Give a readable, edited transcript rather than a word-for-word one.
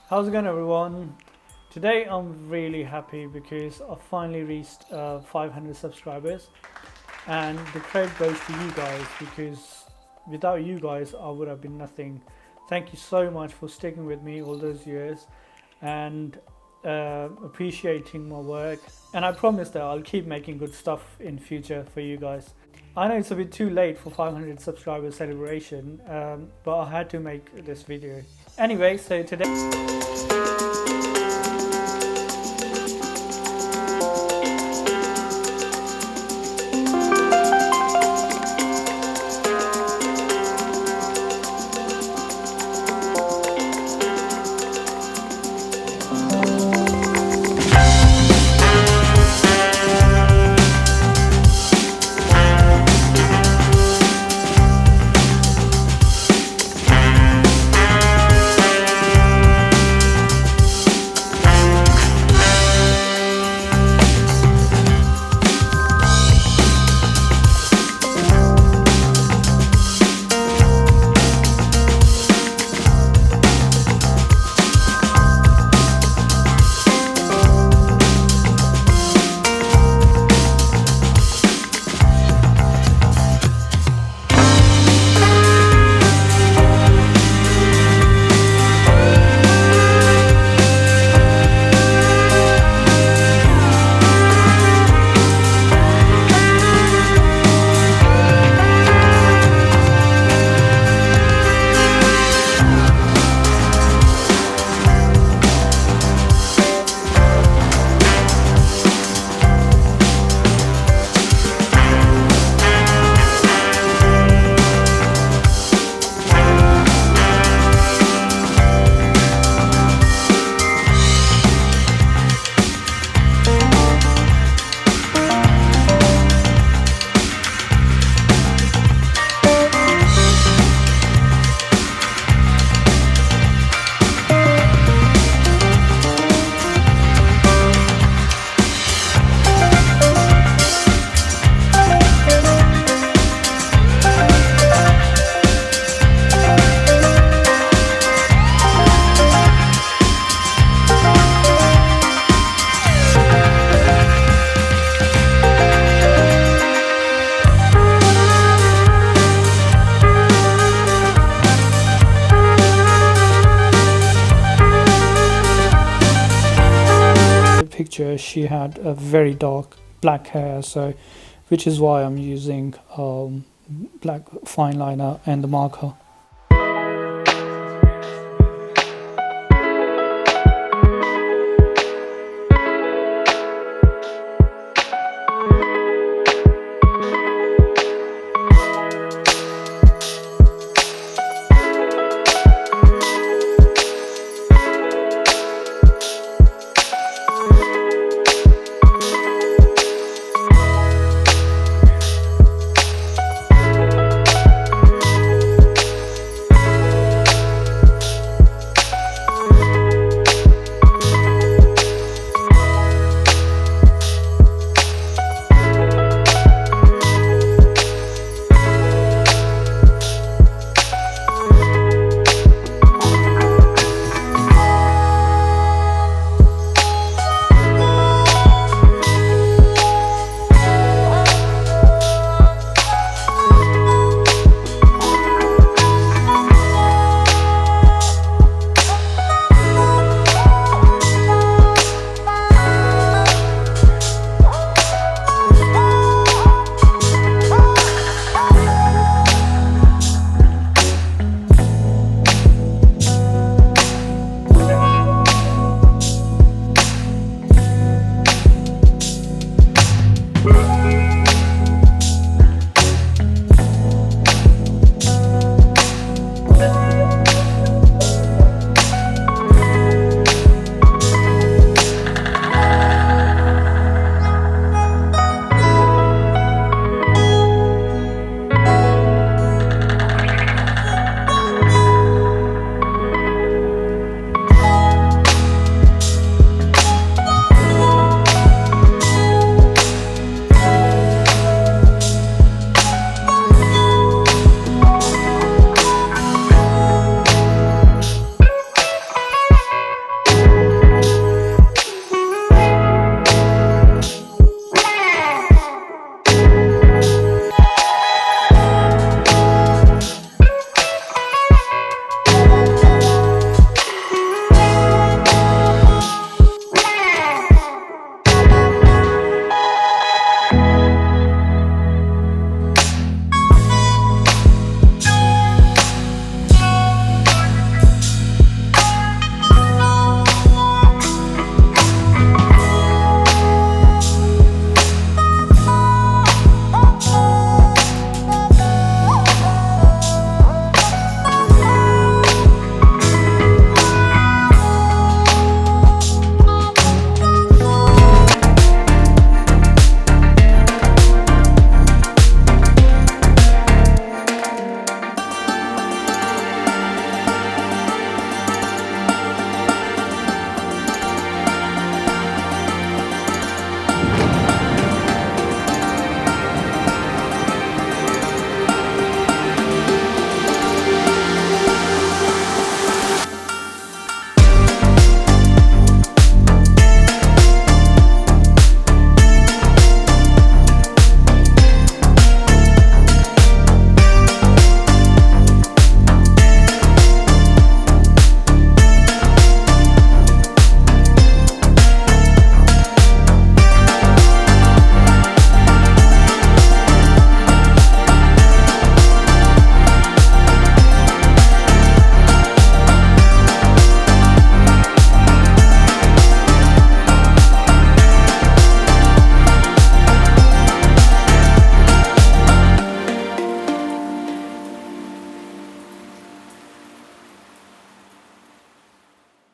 How's it going, everyone? Today I'm really happy because I finally reached 500 subscribers, and the credit goes to you guys because without you guys I would have been nothing. Thank you so much for sticking with me all those years and appreciating my work. And I promise that I'll keep making good stuff in future for you guys. I know it's a bit too late for 500 subscribers celebration, but I had to make this video. Anyway, so today picture she had a very dark black hair, so which is why I'm using black fine liner and the marker.